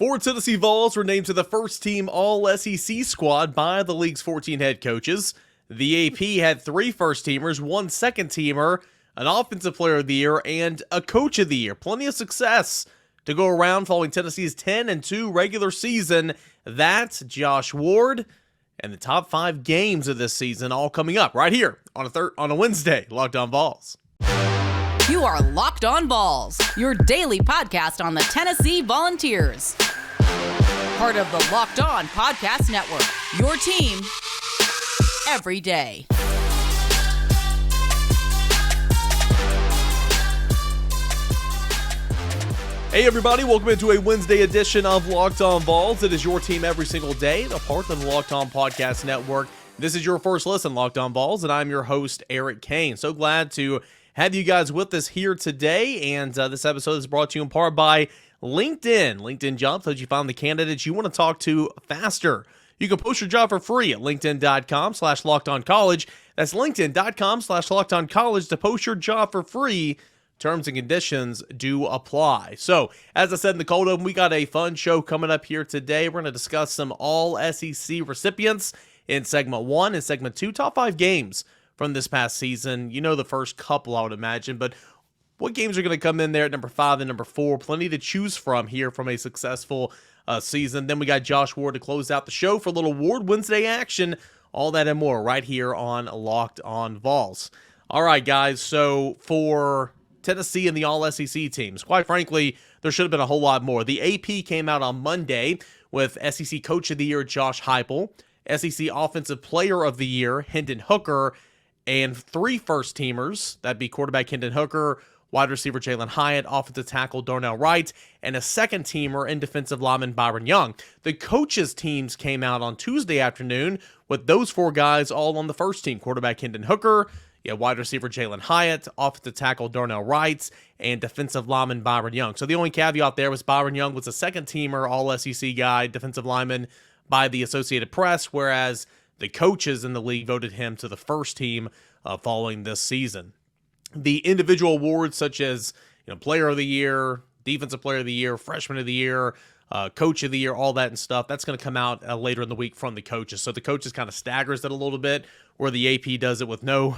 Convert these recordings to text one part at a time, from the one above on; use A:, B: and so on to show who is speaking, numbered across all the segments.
A: Four Tennessee Vols were named to the first team All-SEC squad by the league's 14 head coaches. The AP had 3 first-teamers, 1 second-teamer, an Offensive Player of the Year, and a Coach of the Year. Plenty of success to go around following Tennessee's 10-2 regular season. That's Josh Ward and the top 5 games of this season all coming up right here on a Wednesday. Locked On Vols.
B: You are Locked On Vols, your daily podcast on the Tennessee Volunteers. Part of the Locked On Podcast Network, your team every day.
A: Hey everybody, welcome into a Wednesday edition of Locked On Vols. It is your team every single day, a part of the Locked On Podcast Network. This is your first listen, Locked On Vols, and I'm your host, Eric Kane. So glad to have you guys with us here today, and this episode is brought to you in part by LinkedIn. LinkedIn Jobs lets you find the candidates you want to talk to faster. You can post your job for free at linkedin.com/lockedoncollege. That's linkedin.com/lockedoncollege to post your job for free. Terms and conditions do apply. So, as I said in the cold open, we got a fun show coming up here today. We're going to discuss some All-SEC recipients in Segment 1 and Segment 2, top 5 games from this past season. You know the first couple, I would imagine, but what games are going to come in there at number 5 and number 4? Plenty to choose from here from a successful season. Then we got Josh Ward to close out the show for a little Ward Wednesday action. All that and more right here on Locked On Vols. All right, guys, so for Tennessee and the All-SEC teams, quite frankly, there should have been a whole lot more. The AP came out on Monday with SEC Coach of the Year Josh Heupel, SEC Offensive Player of the Year Hendon Hooker, and 3 first-teamers. That'd be quarterback Hendon Hooker, wide receiver Jalin Hyatt, offensive tackle Darnell Wright, and a second-teamer and defensive lineman Byron Young. The coaches' teams came out on Tuesday afternoon with those 4 guys all on the first team. Quarterback Hendon Hooker, wide receiver Jalin Hyatt, offensive tackle Darnell Wright, and defensive lineman Byron Young. So the only caveat there was Byron Young was a second-teamer All-SEC guy, defensive lineman by the Associated Press, whereas the coaches in the league voted him to the first team following this season. The individual awards such as Player of the Year, Defensive Player of the Year, Freshman of the Year, Coach of the Year, all that and stuff, that's going to come out later in the week from the coaches. So the coaches kind of staggers it a little bit, where the AP does it with no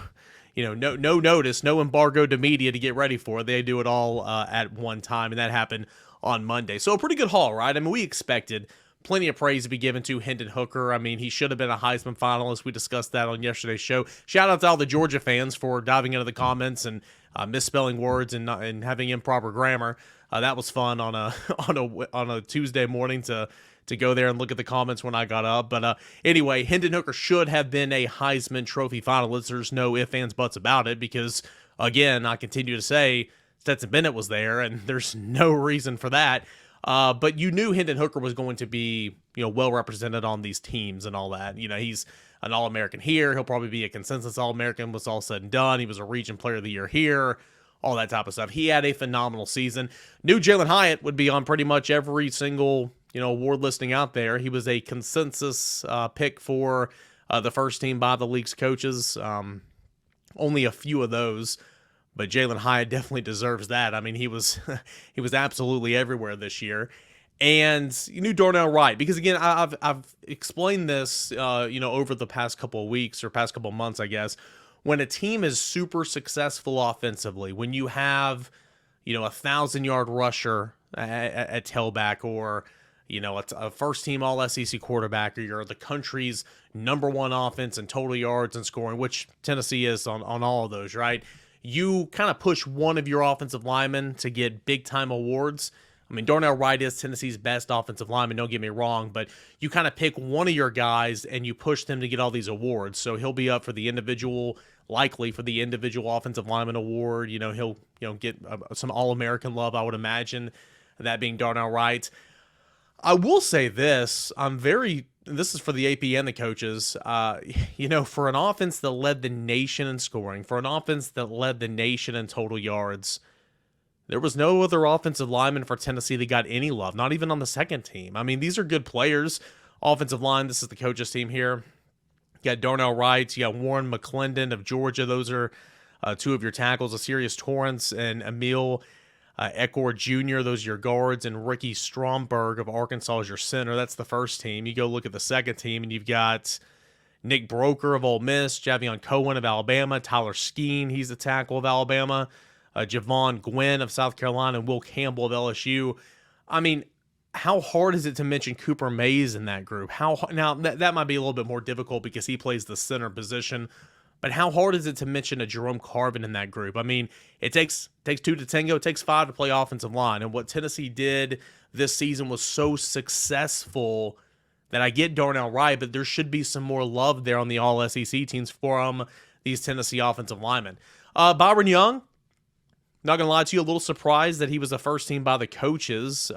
A: notice, no embargo to media to get ready for it. They do it all at one time, and that happened on Monday. So a pretty good haul, right? I mean, we expected plenty of praise to be given to Hendon Hooker. I mean, he should have been a Heisman finalist. We discussed that on yesterday's show. Shout out to all the Georgia fans for diving into the comments and misspelling words and having improper grammar. That was fun on a Tuesday morning to go there and look at the comments when I got up. But anyway, Hendon Hooker should have been a Heisman Trophy finalist. There's no ifs, ands, buts about it because, again, I continue to say Stetson Bennett was there, and there's no reason for that. But you knew Hendon Hooker was going to be, well represented on these teams and all that. He's an All-American here. He'll probably be a consensus All-American when it's all said and done. He was a Region Player of the Year here, all that type of stuff. He had a phenomenal season. Knew Jalin Hyatt would be on pretty much every single, award listing out there. He was a consensus pick for the first team by the league's coaches. Only a few of those. But Jalin Hyatt definitely deserves that. I mean, he was absolutely everywhere this year. And you knew Darnell Wright, because again, I've explained this, over the past couple of weeks or past couple of months, I guess. When a team is super successful offensively, when you have, a 1,000-yard rusher at tailback, or a first-team All-SEC quarterback, or you're the country's number 1 offense in total yards and scoring, which Tennessee is on all of those, right? You kind of push one of your offensive linemen to get big-time awards. I mean, Darnell Wright is Tennessee's best offensive lineman, don't get me wrong, but you kind of pick one of your guys and you push them to get all these awards. So he'll be up for the individual, likely for the individual offensive lineman award. He'll get some All-American love, I would imagine, that being Darnell Wright. I will say this, this is for the AP and the coaches, for an offense that led the nation in scoring, for an offense that led the nation in total yards, there was no other offensive lineman for Tennessee that got any love, not even on the second team. I mean, these are good players. Offensive line, this is the coaches team here. You got Darnell Wright, you got Warren McClendon of Georgia. Those are 2 of your tackles, Asirius Torrance and Emil Eckler Jr., those are your guards, and Ricky Stromberg of Arkansas is your center. That's the first team. You go look at the second team, and you've got Nick Broker of Ole Miss, Javion Cohen of Alabama, Tyler Skeen, he's the tackle of Alabama, Javon Gwynn of South Carolina, and Will Campbell of LSU. I mean, how hard is it to mention Cooper Mays in that group? Now, that might be a little bit more difficult because he plays the center position, but how hard is it to mention a Jerome Carvin in that group? I mean, it takes two to tango, it takes five to play offensive line, and what Tennessee did this season was so successful that I get Darnell Wright, but there should be some more love there on the All-SEC teams from these Tennessee offensive linemen. Byron Young, not going to lie to you, a little surprised that he was the first team by the coaches.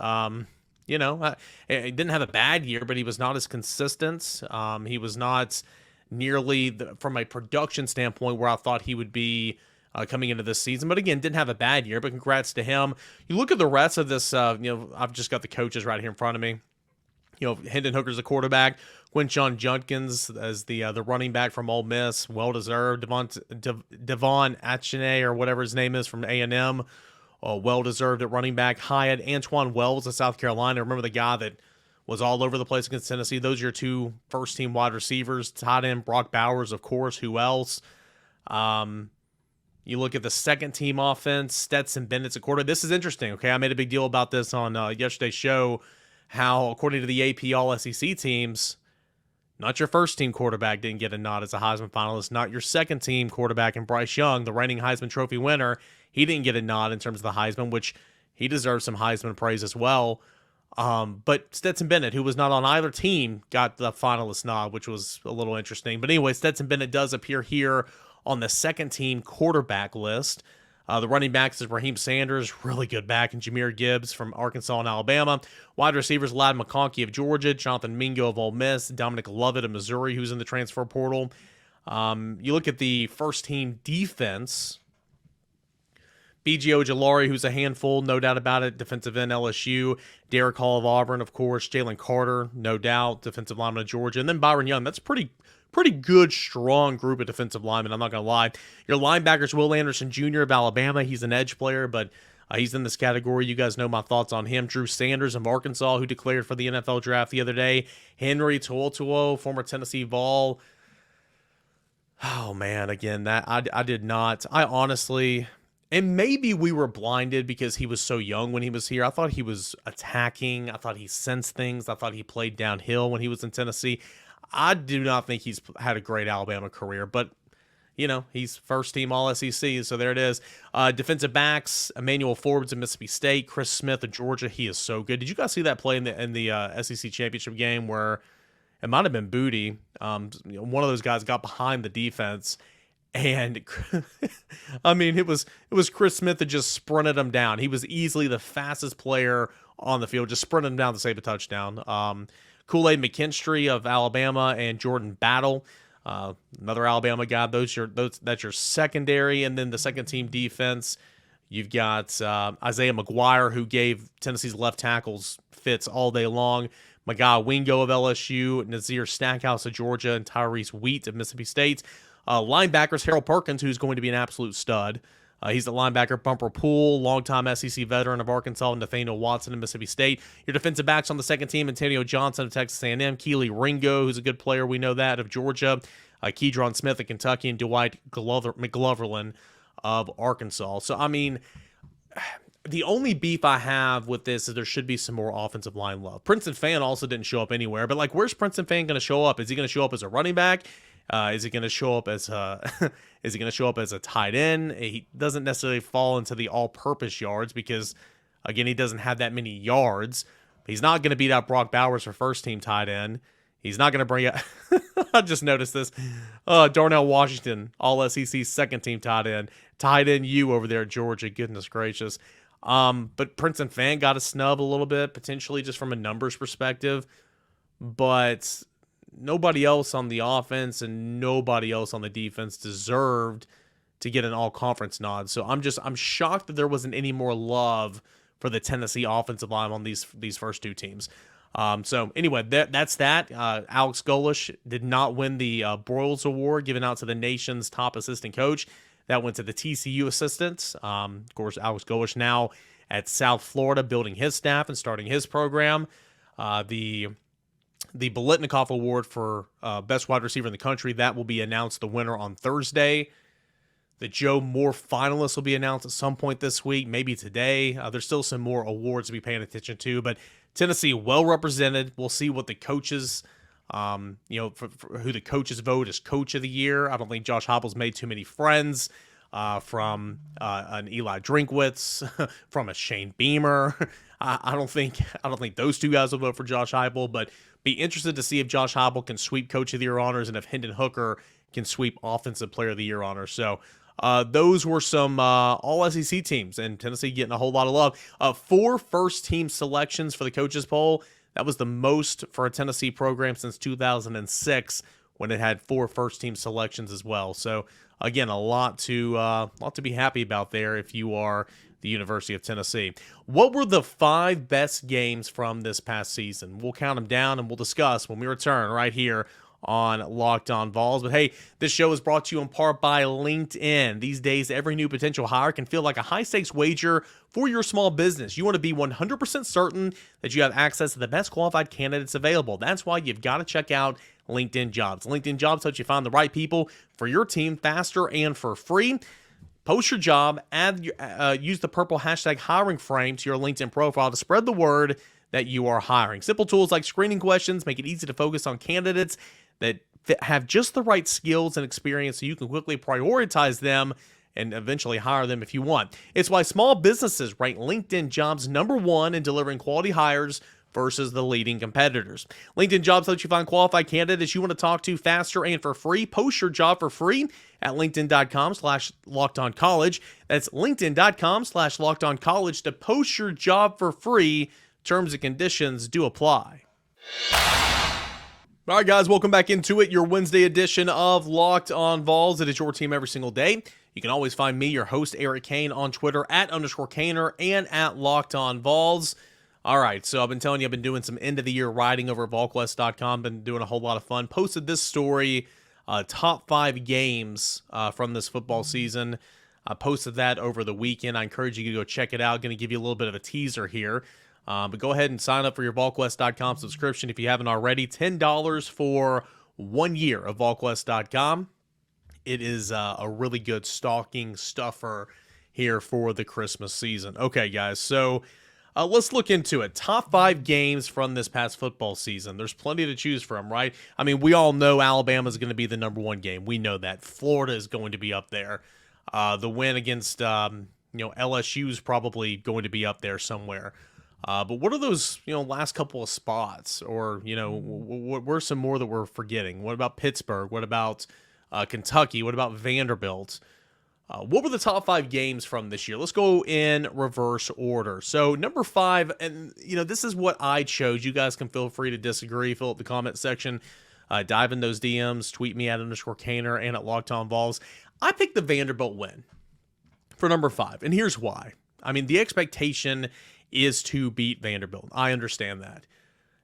A: He didn't have a bad year, but he was not as consistent. He was not nearly, from a production standpoint, where I thought he would be coming into this season. But again, didn't have a bad year, but congrats to him. You look at the rest of this, I've just got the coaches right here in front of me. Hendon Hooker's the quarterback. Quinshon Judkins as the running back from Ole Miss, well-deserved. Devon Achane, or whatever his name is, from A&M, well-deserved at running back. Hyatt, Antoine Wells of South Carolina. Remember the guy that was all over the place against Tennessee? Those are your two first-team wide receivers. Tight end, Brock Bowers, of course. Who else? You look at the second-team offense. Stetson Bennett's a quarterback. This is interesting, okay? I made a big deal about this on yesterday's show, how, according to the AP All-SEC teams, not your first-team quarterback didn't get a nod as a Heisman finalist. Not your second-team quarterback in Bryce Young, the reigning Heisman Trophy winner. He didn't get a nod in terms of the Heisman, which he deserves some Heisman praise as well. But Stetson Bennett, who was not on either team, got the finalist nod, which was a little interesting. But anyway, Stetson Bennett does appear here on the second-team quarterback list. The running backs is Raheem Sanders, really good back, and Jahmyr Gibbs from Arkansas and Alabama. Wide receivers, Ladd McConkey of Georgia, Jonathan Mingo of Ole Miss, Dominic Lovett of Missouri, who's in the transfer portal. You look at the first-team defense, B.G. Ojulari, who's a handful, no doubt about it, defensive end LSU, Derek Hall of Auburn, of course, Jalen Carter, no doubt, defensive lineman of Georgia, and then Byron Young. That's pretty good, strong group of defensive linemen, I'm not going to lie. Your linebackers, Will Anderson Jr. of Alabama. He's an edge player, but he's in this category. You guys know my thoughts on him. Drew Sanders of Arkansas, who declared for the NFL draft the other day. Henry To'oTo'o, former Tennessee Vol. Oh, man, again, that I did not. I honestly, and maybe we were blinded because he was so young when he was here. I thought he was attacking. I thought he sensed things. I thought he played downhill when he was in Tennessee. I do not think he's had a great Alabama career, but, he's first-team All-SEC, so there it is. Defensive backs, Emmanuel Forbes of Mississippi State, Chris Smith of Georgia. He is so good. Did you guys see that play in the SEC championship game where it might have been Booty? One of those guys got behind the defense, and I mean, it was Chris Smith that just sprinted him down. He was easily the fastest player on the field, just sprinted him down to save a touchdown. Kool-Aid McKinstry of Alabama and Jordan Battle, another Alabama guy. That's your secondary, and then the second-team defense. You've got Isaiah McGuire, who gave Tennessee's left tackles fits all day long. My guy Wingo of LSU, Nazir Stackhouse of Georgia, and Tyrese Wheat of Mississippi State. Linebackers, Harold Perkins, who's going to be an absolute stud. He's the linebacker. Bumper Poole, longtime SEC veteran of Arkansas, and Nathaniel Watson of Mississippi State. Your defensive backs on the second team, Antonio Johnson of Texas A&M, Keely Ringo, who's a good player, we know that, of Georgia, Keydron Smith of Kentucky, and Dwight McGloverlin of Arkansas. So, I mean, the only beef I have with this is there should be some more offensive line love. Princeton Fan also didn't show up anywhere, but, where's Princeton Fan going to show up? Is he going to show up as a running back? Is he going to show up as a tight end? He doesn't necessarily fall into the all-purpose yards because, again, he doesn't have that many yards. He's not going to beat out Brock Bowers for first-team tight end. He's not going to bring out – I just noticed this. Darnell Washington, all-SEC second-team tight end. Tight end you over there at Georgia. Goodness gracious. But Princeton Fan got a snub a little bit, potentially just from a numbers perspective. But – nobody else on the offense and nobody else on the defense deserved to get an all-conference nod. So I'm shocked that there wasn't any more love for the Tennessee offensive line on these first two teams. So anyway, that's that. Alex Golesh did not win the Broyles Award given out to the nation's top assistant coach. That went to the TCU assistants. Of course, Alex Golesh now at South Florida, building his staff and starting his program. The Biletnikoff Award for best wide receiver in the country, that will be announced the winner on Thursday. The Joe Moore finalists will be announced at some point this week, maybe today. There's still some more awards to be paying attention to, but Tennessee well represented. We'll see what the coaches, for who the coaches vote as coach of the year. I don't think Josh Heupel's made too many friends from an Eli Drinkwitz, from a Shane Beamer. I don't think those two guys will vote for Josh Heupel, but be interested to see if Josh Heupel can sweep Coach of the Year honors and if Hendon Hooker can sweep Offensive Player of the Year honors. So those were some all SEC teams, and Tennessee getting a whole lot of love. 4 first-team selections for the coaches poll. That was the most for a Tennessee program since 2006, when it had 4 first-team selections as well. So again, a lot to be happy about there if you are the University of Tennessee. What were the 5 best games from this past season? We'll count them down and we'll discuss when we return right here on Locked On Vols. But hey, this show is brought to you in part by LinkedIn. These days, every new potential hire can feel like a high-stakes wager for your small business. You want to be 100% certain that you have access to the best qualified candidates available. That's why you've got to check out LinkedIn Jobs. LinkedIn Jobs helps you find the right people for your team faster and for free. Post your job, use the purple hashtag hiring frame to your LinkedIn profile to spread the word that you are hiring. Simple tools like screening questions make it easy to focus on candidates that have just the right skills and experience so you can quickly prioritize them and eventually hire them if you want. It's why small businesses rank LinkedIn Jobs #1 in delivering quality hires versus the leading competitors. LinkedIn Jobs lets you find qualified candidates you want to talk to faster and for free. Post your job for free at linkedin.com/lockedoncollege. That's linkedin.com/lockedoncollege to post your job for free. Terms and conditions do apply. All right, guys, welcome back into it. Your Wednesday edition of Locked On Vols. It is your team every single day. You can always find me, your host, Eric Kane, on Twitter @_Kaner and @LockedOnVols. All right, so I've been telling you, I've been doing some end-of-the-year writing over at VolQuest.com. Been doing a whole lot of fun. Posted this story, top 5 games from this football season. I posted that over the weekend. I encourage you to go check it out. Going to give you a little bit of a teaser here. But go ahead and sign up for your VolQuest.com subscription if you haven't already. $10 for 1 year of VolQuest.com. It is a really good stocking stuffer here for the Christmas season. Okay, guys, so let's look into it. Top 5 games from this past football season. There's plenty to choose from, right? I mean, we all know Alabama is going to be the #1 game. We know that. Florida is going to be up there. The win against LSU is probably going to be up there somewhere. But what are those, last couple of spots? Or, what were some more that we're forgetting? What about Pittsburgh? What about Kentucky? What about Vanderbilt? What were the top 5 games from this year? Let's go in reverse order. So number 5, and this is what I chose. You guys can feel free to disagree. Fill up the comment section. Dive in those DMs. Tweet me @_Kaner and @LockedOnVols. I picked the Vanderbilt win for number 5, and here's why. I mean, the expectation is to beat Vanderbilt. I understand that.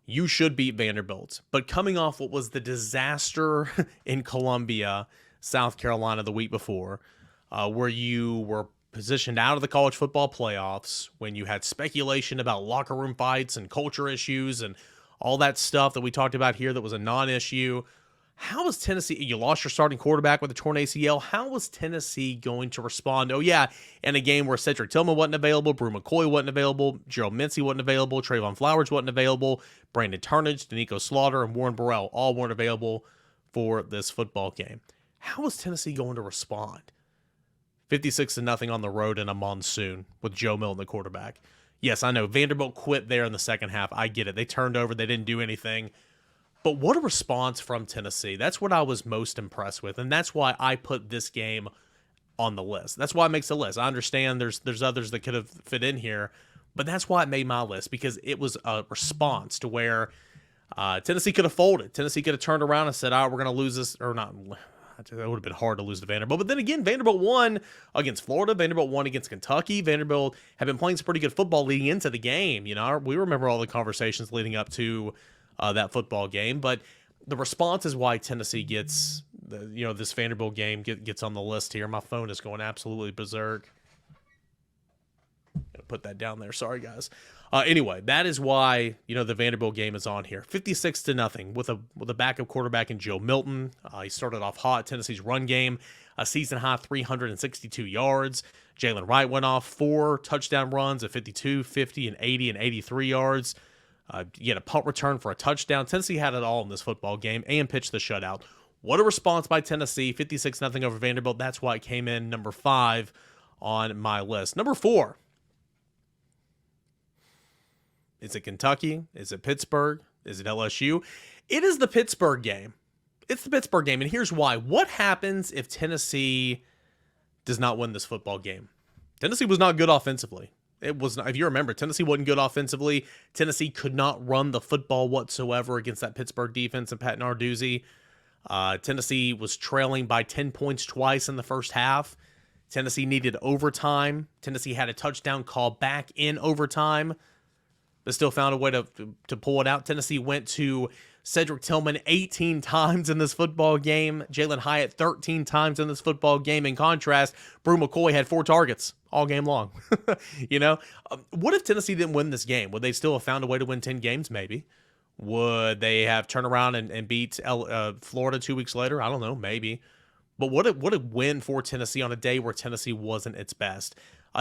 A: You should beat Vanderbilt. But coming off what was the disaster in Columbia, South Carolina the week before, where you were positioned out of the college football playoffs, when you had speculation about locker room fights and culture issues and all that stuff that we talked about here that was a non-issue, how was Tennessee, you lost your starting quarterback with a torn ACL, how was Tennessee going to respond? Oh yeah, in a game where Cedric Tillman wasn't available, Brew McCoy wasn't available, Gerald Mincey wasn't available, Trayvon Flowers wasn't available, Brandon Turnage, Danico Slaughter, and Warren Burrell all weren't available for this football game. How was Tennessee going to respond? 56-0 on the road in a monsoon with Joe Milton, the quarterback. Yes, I know, Vanderbilt quit there in the second half. I get it. They turned over. They didn't do anything. But what a response from Tennessee. That's what I was most impressed with, and that's why I put this game on the list. That's why it makes the list. I understand there's others that could have fit in here, but that's why it made my list, because it was a response to where Tennessee could have folded. Tennessee could have turned around and said, all right, we're going to lose this, or not. That would have been hard to lose to Vanderbilt. But then again, Vanderbilt won against Florida. Vanderbilt won against Kentucky. Vanderbilt had been playing some pretty good football leading into the game. We remember all the conversations leading up to that football game. But the response is why Tennessee gets, this Vanderbilt game gets on the list here. My phone is going absolutely berserk. Gonna put that down there. Sorry, guys. Anyway, that is why the Vanderbilt game is on here. 56-0 with a backup quarterback in Joe Milton. He started off hot. Tennessee's run game, a season high 362 yards. Jalen Wright went off 4 touchdown runs at 52, 50, and 80 and 83 yards. You had a punt return for a touchdown. Tennessee had it all in this football game and pitched the shutout. What a response by Tennessee. 56-0 over Vanderbilt. That's why it came in number 5 on my list. Number 4. Is it Kentucky? Is it Pittsburgh? Is it LSU? It is the Pittsburgh game. It's the Pittsburgh game, and here's why. What happens if Tennessee does not win this football game? Tennessee was not good offensively. It was not, if you remember, Tennessee wasn't good offensively. Tennessee could not run the football whatsoever against that Pittsburgh defense and Pat Narduzzi. Tennessee was trailing by 10 points twice in the first half. Tennessee needed overtime. Tennessee had a touchdown call back in overtime, but still found a way to pull it out. Tennessee went to Cedric Tillman 18 times in this football game. Jalen Hyatt 13 times in this football game. In contrast, Brew McCoy had 4 targets all game long. What if Tennessee didn't win this game? Would they still have found a way to win 10 games? Maybe. Would they have turned around and beat Florida 2 weeks later? I don't know. Maybe. But what a win for Tennessee on a day where Tennessee wasn't its best.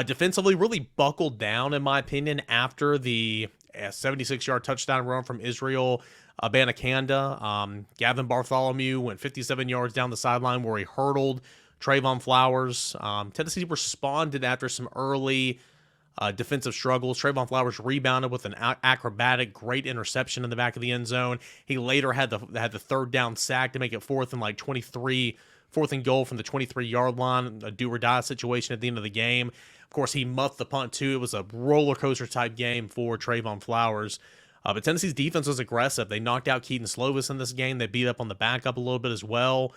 A: Defensively, really buckled down, in my opinion, after the 76-yard touchdown run from Israel Abanikanda. Gavin Bartholomew went 57 yards down the sideline where he hurdled Trayvon Flowers. Tennessee responded after some early defensive struggles. Trayvon Flowers rebounded with an acrobatic, great interception in the back of the end zone. He later had the third down sack to make it 4th and goal from the 23-yard line, a do-or-die situation at the end of the game. Of course, he muffed the punt, too. It was a roller coaster type game for Trayvon Flowers. But Tennessee's defense was aggressive. They knocked out Keaton Slovis in this game. They beat up on the backup a little bit as well.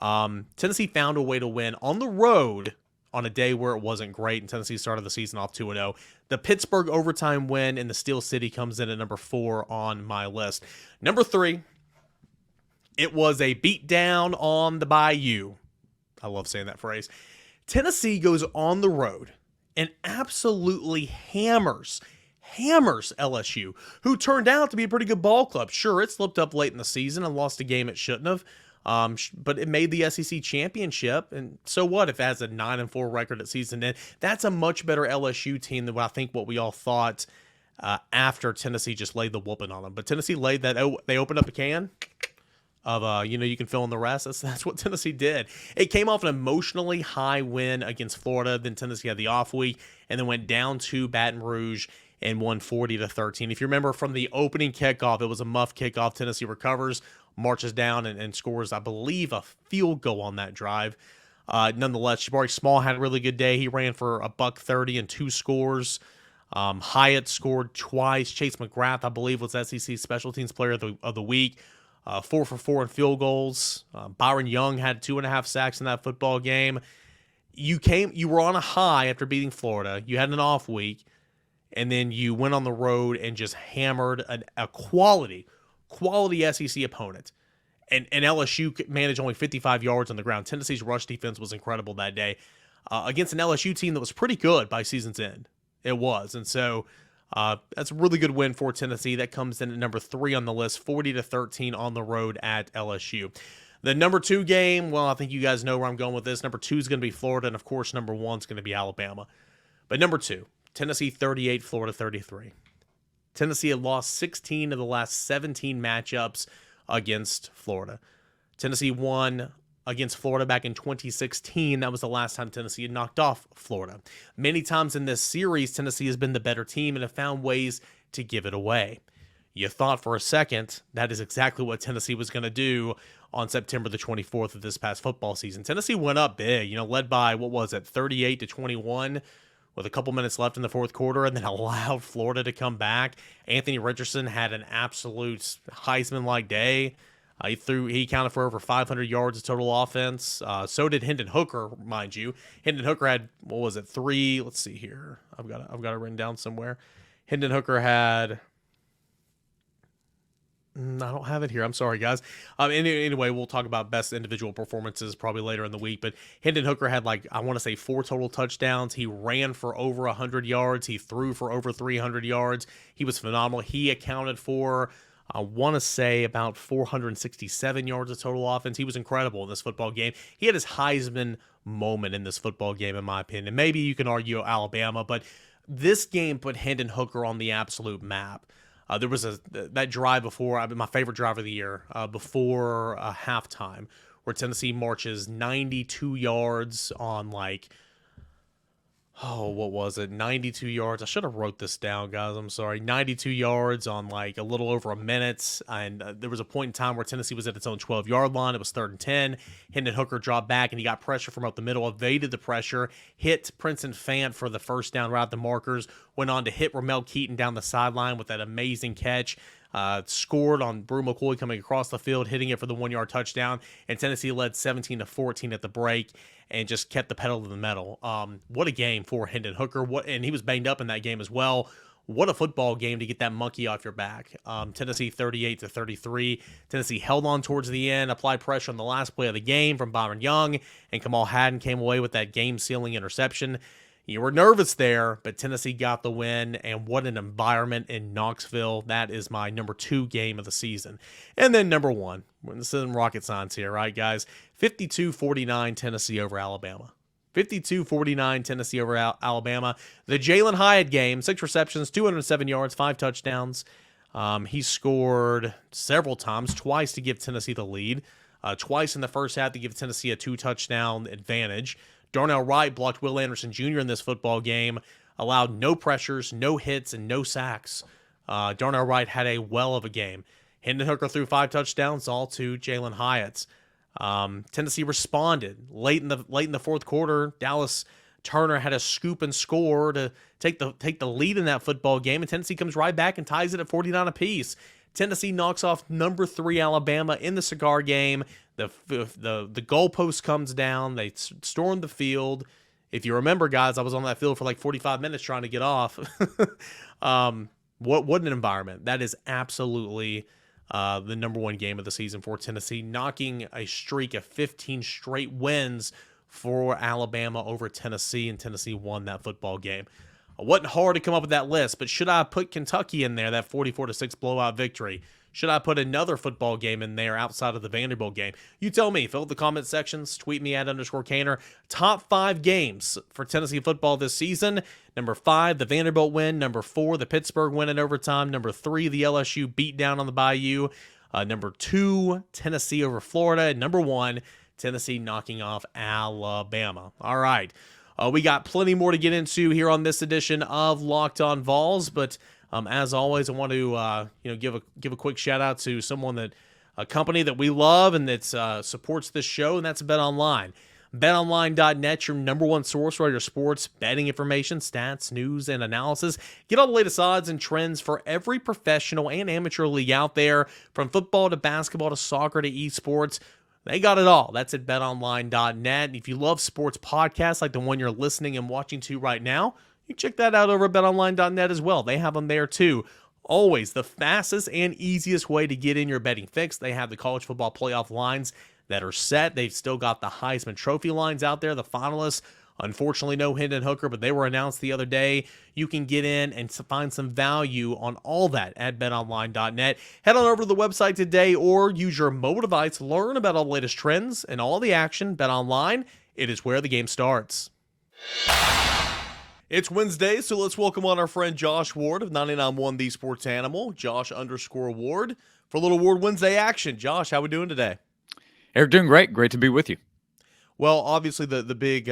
A: Tennessee found a way to win on the road on a day where it wasn't great, and Tennessee started the season off 2-0. The Pittsburgh overtime win in the Steel City comes in at number 4 on my list. Number 3, it was a beatdown on the Bayou. I love saying that phrase. Tennessee goes on the road and absolutely hammers LSU, who turned out to be a pretty good ball club. Sure, it slipped up late in the season and lost a game it shouldn't have, but it made the SEC championship, and so what if it has a 9-4 record at season end? That's a much better LSU team than what we all thought after Tennessee just laid the whooping on them. But Tennessee laid that. They opened up a can of you can fill in the rest. That's what Tennessee did. It came off an emotionally high win against Florida. Then Tennessee had the off week and then went down to Baton Rouge and won 40-13. If you remember from the opening kickoff, it was a muff kickoff. Tennessee recovers, marches down, and scores, I believe, a field goal on that drive. Nonetheless, Jabari Small had a really good day. He ran for $130 and 2 scores. Hyatt scored twice. Chase McGrath, I believe, was SEC Special Teams Player of the Week. 4 for 4 in field goals. Byron Young had 2.5 sacks in that football game. You were on a high after beating Florida. You had an off week, and then you went on the road and just hammered a quality SEC opponent. And LSU managed only 55 yards on the ground. Tennessee's rush defense was incredible that day against an LSU team that was pretty good by season's end. It was. And so that's a really good win for Tennessee. That comes in at number 3 on the list, 40-13 on the road at LSU. The number 2 game, well, I think you guys know where I'm going with this. Number 2 is going to be Florida, and of course, number 1 is going to be Alabama. But number 2, Tennessee 38, Florida 33. Tennessee had lost 16 of the last 17 matchups against Florida. Tennessee won against Florida back in 2016. That was the last time Tennessee had knocked off Florida. Many times in this series, Tennessee has been the better team and have found ways to give it away. You thought for a second that is exactly what Tennessee was going to do on September the 24th of this past football season. Tennessee went up big, led by, 38-21 with a couple minutes left in the fourth quarter, and then allowed Florida to come back. Anthony Richardson had an absolute Heisman-like day. He accounted for over 500 yards of total offense. So did Hendon Hooker, mind you. Hendon Hooker had, 3? Let's see here. I've got it written down somewhere. Hendon Hooker had I don't have it here. I'm sorry, guys. Anyway, we'll talk about best individual performances probably later in the week. But Hendon Hooker had I want to say 4 total touchdowns. He ran for over 100 yards. He threw for over 300 yards. He was phenomenal. He accounted for, I want to say, about 467 yards of total offense. He was incredible in this football game. He had his Heisman moment in this football game, in my opinion. Maybe you can argue Alabama, but this game put Hendon Hooker on the absolute map. There was that drive before, my favorite drive of the year, before halftime, where Tennessee marches 92 yards on what was it? 92 yards. I should have wrote this down, guys. I'm sorry. 92 yards on a little over a minute. And there was a point in time where Tennessee was at its own 12-yard line. It was 3rd and 10. Hendon Hooker dropped back, and he got pressure from up the middle, evaded the pressure, hit Princeton Fant for the first down right at the markers, went on to hit Ramel Keaton down the sideline with that amazing catch. Scored on Brew McCoy coming across the field, hitting it for the 1-yard touchdown, and Tennessee led 17-14 at the break and just kept the pedal to the metal. What a game for Hendon Hooker. And he was banged up in that game as well. What a football game to get that monkey off your back. Tennessee 38-33. Tennessee held on towards the end, applied pressure on the last play of the game from Byron Young, and Kamal Haddon came away with that game-sealing interception. You were nervous there, but Tennessee got the win, and what an environment in Knoxville. That is my number 2 game of the season. And then number 1, this isn't rocket science here, right, guys? 52-49 Tennessee over Alabama. 52-49 Tennessee over Alabama. The Jalen Hyatt game, 6 receptions, 207 yards, 5 touchdowns. He scored several times, twice to give Tennessee the lead, twice in the first half to give Tennessee a 2-touchdown advantage. Darnell Wright blocked Will Anderson Jr. in this football game, allowed no pressures, no hits, and no sacks. Darnell Wright had a well of a game. Hendon Hooker threw 5 touchdowns, all to Jalen Hyatt. Tennessee responded late in the fourth quarter. Dallas Turner had a scoop and score to take the lead in that football game, and Tennessee comes right back and ties it at 49 apiece. Tennessee knocks off number 3 Alabama in the cigar game. The goalpost comes down. They storm the field. If you remember, guys, I was on that field for 45 minutes trying to get off. What an environment. That is absolutely the number 1 game of the season for Tennessee, knocking a streak of 15 straight wins for Alabama over Tennessee, and Tennessee won that football game. It wasn't hard to come up with that list, but should I put Kentucky in there, that 44-6 blowout victory? Should I put another football game in there outside of the Vanderbilt game? You tell me. Fill the comment sections. Tweet me at _Caner. Top 5 games for Tennessee football this season. Number 5, the Vanderbilt win. Number 4, the Pittsburgh win in overtime. Number 3, the LSU beatdown on the Bayou. Number 2, Tennessee over Florida. And number 1, Tennessee knocking off Alabama. All right. We got plenty more to get into here on this edition of Locked On Vols, but as always, I want to give a quick shout out to a company that we love and that supports this show, and that's BetOnline. BetOnline.net, your number 1 source for all your sports betting information, stats, news, and analysis. Get all the latest odds and trends for every professional and amateur league out there, from football to basketball to soccer to esports. They got it all. That's at betonline.net. If you love sports podcasts like the one you're listening and watching to right now, you can check that out over at betonline.net as well. They have them there too. Always the fastest and easiest way to get in your betting fix. They have the college football playoff lines that are set. They've still got the Heisman Trophy lines out there, the finalists. Unfortunately, no Hendon Hooker, but they were announced the other day. You can get in and find some value on all that at betonline.net. Head on over to the website today or use your mobile device to learn about all the latest trends and all the action. BetOnline, it is where the game starts. It's Wednesday, so let's welcome on our friend Josh Ward of 99.1 The Sports Animal, Josh _Ward, for a little Ward Wednesday action. Josh, how we doing today?
C: Eric, doing great. Great to be with you.
A: Well, obviously the big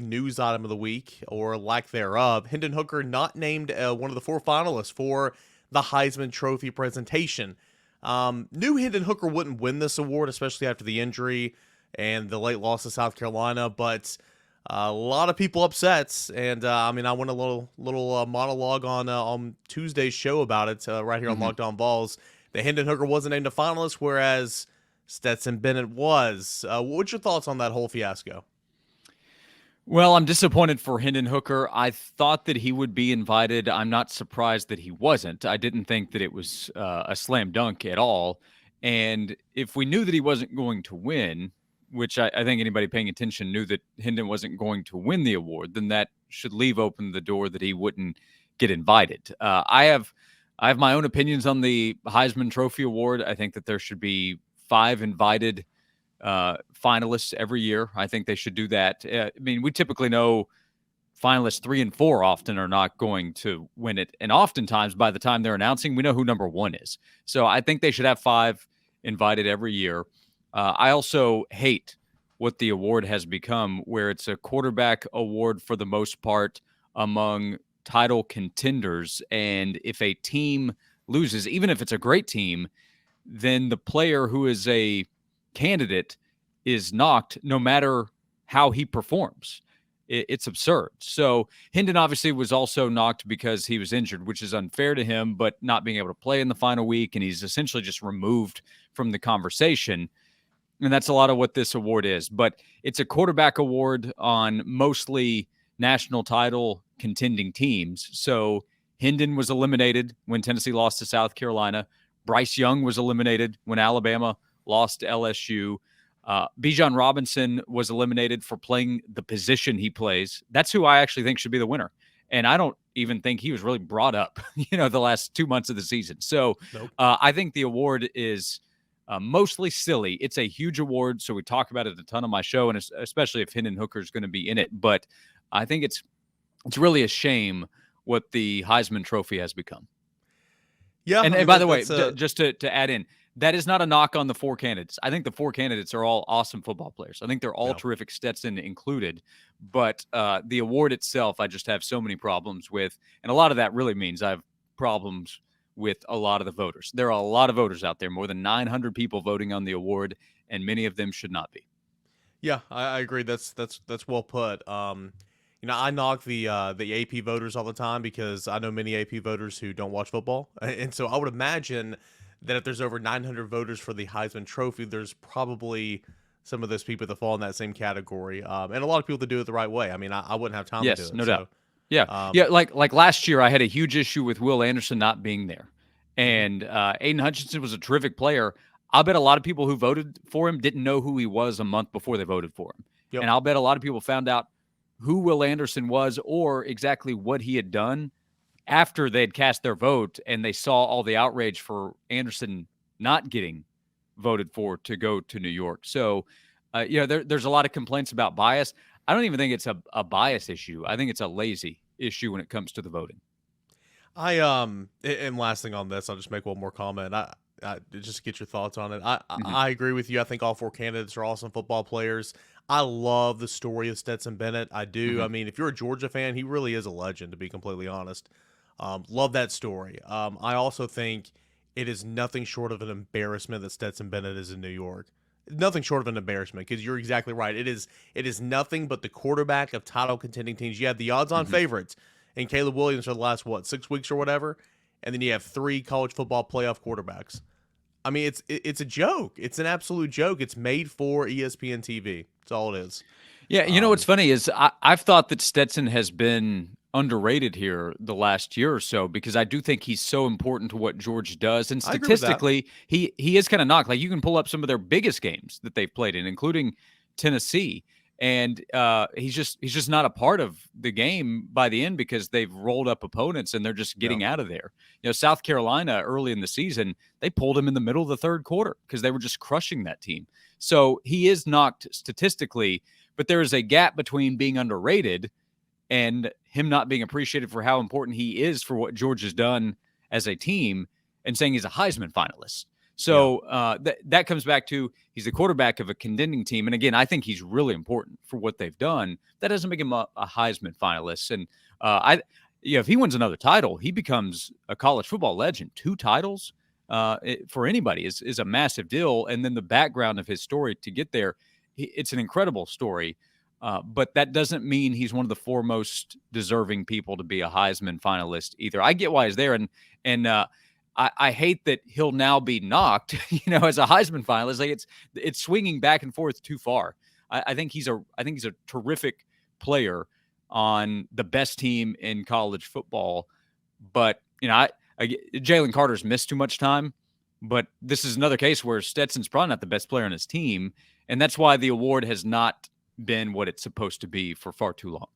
A: news item of the week, or lack thereof, Hendon Hooker not named one of the 4 finalists for the Heisman Trophy presentation. Knew Hendon Hooker wouldn't win this award, especially after the injury and the late loss to South Carolina, but a lot of people upset, and I went a little monologue on Tuesday's show about it right here on Locked On Vols. That Hendon Hooker wasn't named a finalist, whereas Stetson Bennett was. What's your thoughts on that whole fiasco?
C: Well, I'm disappointed for Hendon Hooker. I thought that he would be invited. I'm not surprised that he wasn't. I didn't think that it was a slam dunk at all. And if we knew that he wasn't going to win, which I think anybody paying attention knew that Hendon wasn't going to win the award, then that should leave open the door that he wouldn't get invited. I have my own opinions on the Heisman Trophy Award. I think that there should be 5 invited finalists every year. I think they should do that. I mean, we typically know finalists 3 and 4 often are not going to win it. And oftentimes by the time they're announcing, we know who number 1 is. So I think they should have 5 invited every year. I also hate what the award has become, where it's a quarterback award for the most part among title contenders. And if a team loses, even if it's a great team, then the player who is a candidate is knocked no matter how he performs. It's absurd. So Hendon obviously was also knocked because he was injured, which is unfair to him, but not being able to play in the final week, and he's essentially just removed from the conversation. And that's a lot of what this award is. But it's a quarterback award on mostly national title contending teams. So Hendon was eliminated when Tennessee lost to South Carolina. Bryce Young was eliminated when Alabama lost to LSU. Bijan Robinson was eliminated for playing the position he plays. That's who I actually think should be the winner. And I don't even think he was really brought up, the last 2 months of the season. So
A: Nope.
C: I think the award is mostly silly. It's a huge award, so we talk about it a ton on my show, and especially if Hendon Hooker is going to be in it. But I think it's really a shame what the Heisman Trophy has become.
A: Yeah.
C: And by the way, just to add in, that is not a knock on the 4 candidates. I think the 4 candidates are all awesome football players. I think they're all terrific, Stetson included. But the award itself, I just have so many problems with. And a lot of that really means I have problems with a lot of the voters. There are a lot of voters out there, more than 900 people voting on the award, and many of them should not be.
A: Yeah, I agree. That's well put. I knock the AP voters all the time because I know many AP voters who don't watch football, and so I would imagine that if there's over 900 voters for the Heisman Trophy, there's probably some of those people that fall in that same category, and a lot of people that do it the right way. I mean, I wouldn't have time to do it.
C: No doubt. Yeah, like last year, I had a huge issue with Will Anderson not being there, and Aiden Hutchinson was a terrific player. I'll bet a lot of people who voted for him didn't know who he was a month before they voted for him, and I'll bet a lot of people found out who Will Anderson was or exactly what he had done after they'd cast their vote and they saw all the outrage for Anderson not getting voted for to go to New York. So, there's a lot of complaints about bias. I don't even think it's a bias issue. I think it's a lazy issue when it comes to the voting.
A: And last thing on this, I'll just make one more comment. I just get your thoughts on it. I agree with you. I think all 4 candidates are awesome football players. I love the story of Stetson Bennett. I do. I mean, if you're a Georgia fan, he really is a legend, to be completely honest. Love that story. I also think it is nothing short of an embarrassment that Stetson Bennett is in New York. Nothing short of an embarrassment, because you're exactly right. It is nothing but the quarterback of title contending teams. You have the odds-on favorites and Caleb Williams for the last 6 weeks or whatever, and then you have 3 college football playoff quarterbacks. I mean, it's a joke. It's an absolute joke. It's made for ESPN TV. That's all it is.
C: Yeah, what's funny is I've thought that Stetson has been underrated here the last year or so, because I do think he's so important to what Georgia does. And statistically, he is kind of knocked. Like, you can pull up some of their biggest games that they've played in, including Tennessee. And he's just not a part of the game by the end because they've rolled up opponents and they're just getting out of there. South Carolina early in the season, they pulled him in the middle of the third quarter because they were just crushing that team. So he is knocked statistically, but there is a gap between being underrated and him not being appreciated for how important he is for what Georgia's done as a team and saying he's a Heisman finalist. So that comes back to he's the quarterback of a contending team. And again, I think he's really important for what they've done. That doesn't make him a Heisman finalist. And if he wins another title, he becomes a college football legend. 2 titles for anybody is a massive deal. And then the background of his story to get there, it's an incredible story. But that doesn't mean he's one of the 4 most deserving people to be a Heisman finalist either. I get why he's there. And I hate that he'll now be knocked, as a Heisman finalist. Like, it's swinging back and forth too far. I think he's a terrific player on the best team in college football. But, Jalen Carter's missed too much time. But this is another case where Stetson's probably not the best player on his team. And that's why the award has not been what it's supposed to be for far too long.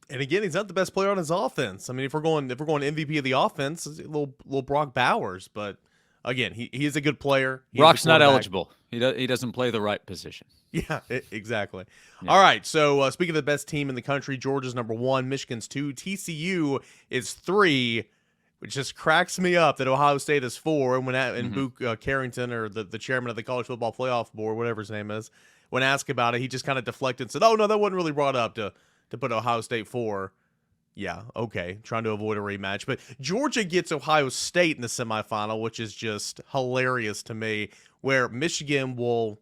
A: And again, he's not the best player on his offense. I mean, if we're going MVP of the offense, it's a little Brock Bowers. But again, he is a good player.
C: Brock's not eligible. He doesn't play the right position.
A: Yeah, exactly.
C: Yeah.
A: All right, so speaking of the best team in the country, Georgia's number 1, Michigan's 2, TCU is 3, which just cracks me up that Ohio State is 4. And when Book Carrington, or the chairman of the College Football Playoff Board, whatever his name is, when asked about it, he just kind of deflected and said, "Oh no, that wasn't really brought up to put Ohio State 4." Yeah, okay, trying to avoid a rematch. But Georgia gets Ohio State in the semifinal, which is just hilarious to me, where Michigan will,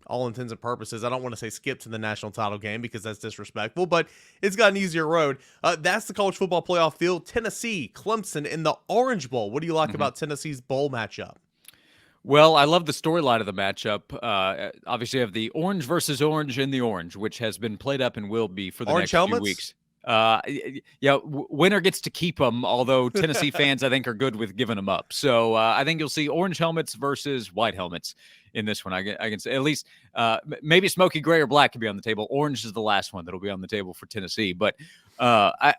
A: all intents and purposes, I don't want to say skip to the national title game because that's disrespectful, but it's got an easier road. That's the college football playoff field. Tennessee, Clemson in the Orange Bowl. What do you like about Tennessee's bowl matchup?
C: Well, I love the storyline of the matchup. Obviously, you have the orange versus orange in the orange, which has been played up and will be for the
A: Orange
C: next
A: helmets?
C: few weeks. Winner gets to keep them, although Tennessee fans, I think, are good with giving them up. So I think you'll see orange helmets versus white helmets in this one. I can say at least maybe smoky gray or black could be on the table. Orange is the last one that'll be on the table for Tennessee. But I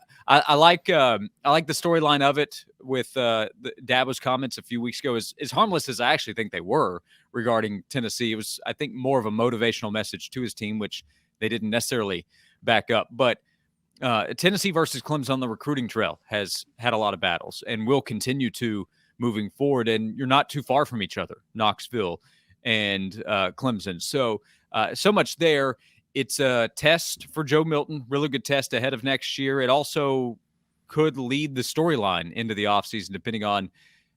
C: like the storyline of it with Dabo's comments a few weeks ago. As harmless as I actually think they were regarding Tennessee, it was, I think, more of a motivational message to his team, which they didn't necessarily back up. But Tennessee versus Clemson on the recruiting trail has had a lot of battles and will continue to moving forward. And you're not too far from each other, Knoxville and Clemson. So much there. It's a test for Joe Milton, really good test ahead of next year. It also could lead the storyline into the offseason, depending on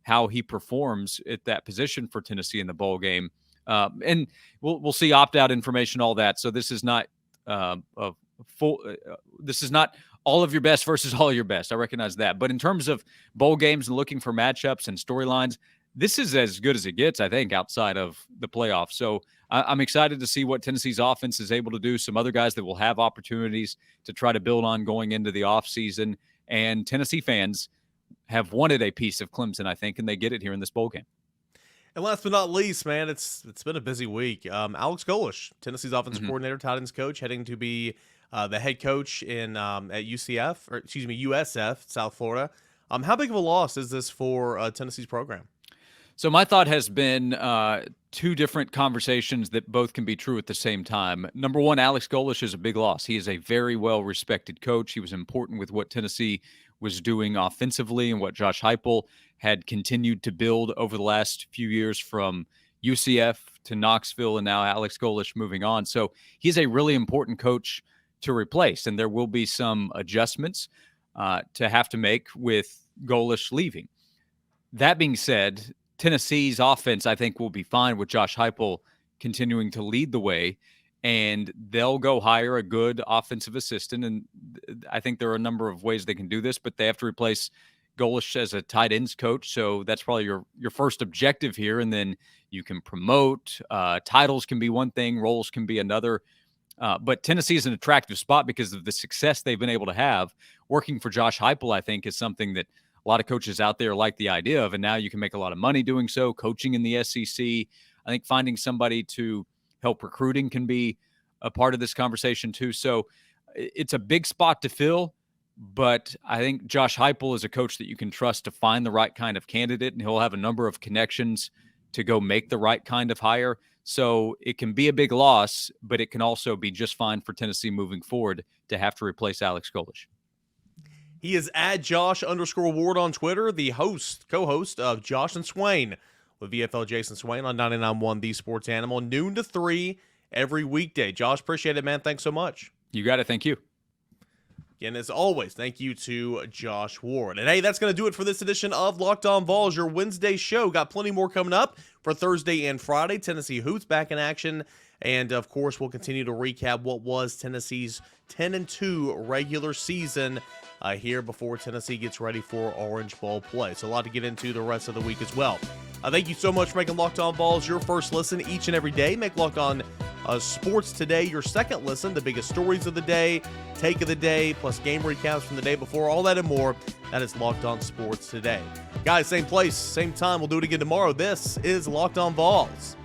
C: how he performs at that position for Tennessee in the bowl game. And we'll see opt-out information, all that. So this is not this is not all of your best versus all of your best. I recognize that. But in terms of bowl games and looking for matchups and storylines, this is as good as it gets, I think, outside of the playoffs. So I'm excited to see what Tennessee's offense is able to do. Some other guys that will have opportunities to try to build on going into the offseason. And Tennessee fans have wanted a piece of Clemson, I think, and they get it here in this bowl game.
A: And last but not least, man, it's been a busy week. Alex Golesh, Tennessee's offensive coordinator, tight ends coach, heading to be the head coach at USF, South Florida. How big of a loss is this for Tennessee's program?
C: So my thought has been two different conversations that both can be true at the same time. Number one, Alex Golesh is a big loss. He is a very well-respected coach. He was important with what Tennessee was doing offensively and what Josh Heupel had continued to build over the last few years from UCF to Knoxville and now Alex Golesh moving on. So he's a really important coach to replace, and there will be some adjustments to have to make with Golesh leaving. That being said, Tennessee's offense, I think, will be fine with Josh Heupel continuing to lead the way, and they'll go hire a good offensive assistant. And I think there are a number of ways they can do this, but they have to replace Golesh as a tight ends coach. So that's probably your first objective here. And then you can promote. Titles can be one thing, roles can be another. But Tennessee is an attractive spot because of the success they've been able to have. Working for Josh Heupel, I think, is something that a lot of coaches out there like the idea of, and now you can make a lot of money doing so. Coaching in the SEC, I think finding somebody to help recruiting can be a part of this conversation too. So it's a big spot to fill, but I think Josh Heupel is a coach that you can trust to find the right kind of candidate, and he'll have a number of connections to go make the right kind of hire. So it can be a big loss, but it can also be just fine for Tennessee moving forward to have to replace Alex Golesh.
A: He is at Josh_Ward on Twitter, the co-host of Josh and Swain with VFL Jason Swain on 99.1 The Sports Animal, noon to 3 every weekday. Josh, appreciate it, man. Thanks so much.
C: You got it. Thank you.
A: Again, as always, thank you to Josh Ward. And hey, that's going to do it for this edition of Locked On Vols, your Wednesday show. Got plenty more coming up for Thursday and Friday. Tennessee Hoots back in action. And, of course, we'll continue to recap what was Tennessee's 10-2 regular season here before Tennessee gets ready for Orange Bowl play. So a lot to get into the rest of the week as well. Thank you so much for making Locked On Vols your first listen each and every day. Make Locked On Sports Today, your second listen, the biggest stories of the day, take of the day, plus game recaps from the day before, all that and more. That is Locked On Sports Today. Guys, same place, same time. We'll do it again tomorrow. This is Locked On Vols.